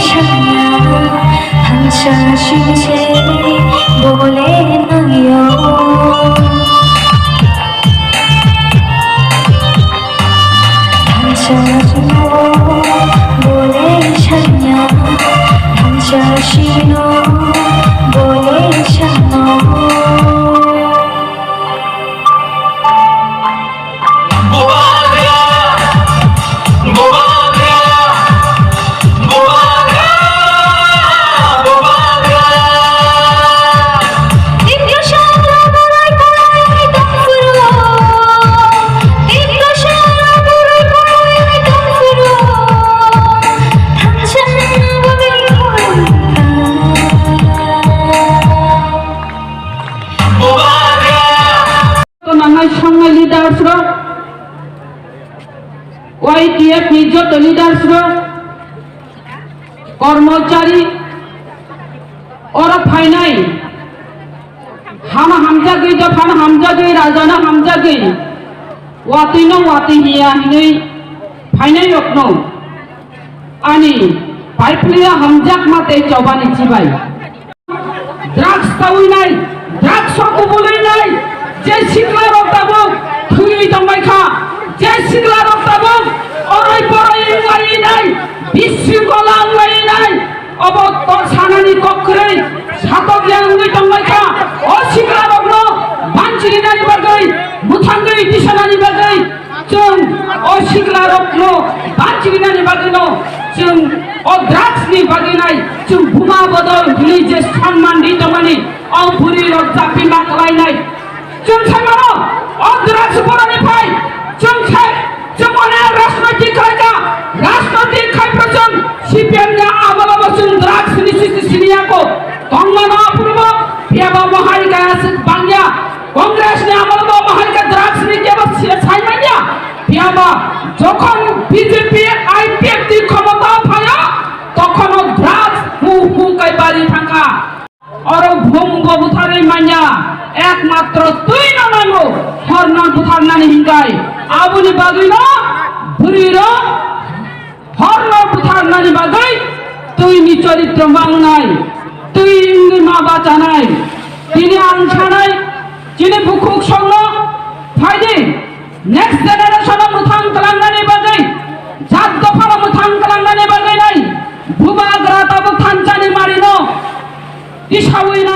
shanya hancha shinche bole nayo hancha shino bole shanya hancha shino bole shano YTF নিযুক্ত লিডার্সরা কর্মচারী ওরা ফাইনাই হামজাগি দফান হামজাগি রাজানা হামজাগি ওয়াতিনো ওয়াতি হিয়া হিनै ফাইনাই রকনো আনি পাইপ্লিয়া হামজাক মাতে চবানি চিবাই ড্রাগস তাউইনাই ড্রাগস কবুলইনাই যে সিকলা রক্তাবো থুই দমাইখা যে সিকলা রক্তাবো অরই পরই লাই নাই বিশৃঙ্খলা লাই নাই অবত্তর সানানি কক্ষরে সাতক ইয়াংনি দমাইখা ও সিকলা রগ্ন বানচিনি নানি বাগৈ মুথাঙ্গৈ দিশানানি বাগৈ जों ও সিকলা রগ্ন বানচিনি নানি বাগৈনো जों ও ড্রাগসনি বাগैनाय जों बुमा बदल हिनै जे सम्मान दि दमानि औ बुरि रक्तापि माखलायनाय जों साइमानो ও ড্রাগস বড়নিफ्राय जों राजनैतिक खायदा राजनैतिक खायप्रजन सिपिएमनि आमोलाव जों ड्राग्सनि सिनियाखौ गंगना पूर्व बेबा महारिकाया बांगिया कांग्रेसनि आमोलाव महारिका ड्राग्सनि केबा साइमानिया बेबा যখন বিজেপি আইপিএফ দি ক্ষমতা পায়া তখন ड्राग्स হু কাইবারি থাকা আর ভঙ্গ বুথারে মাইয়া একমাত্র তুই নামানো হরন বুথারনানি হিঙ্গাই আবুনি বাগৈনো বুড়িরো হরন বুথারনানি বাগৈ তুই নি চরিত্র মাংনাই তুই ইংনি মা বাঁচানাই তিনি আনছানাই যিনি বুকুক সঙ্গ ফাইদি নেক্সট জেনারেশন মুথাং কালাংনানি বাগৈ জাত দফার মুথাং কালাংনানি বাগৈ নাই ভুবা গ্রাতাবো থানচানি মারিনো ইসাউইনা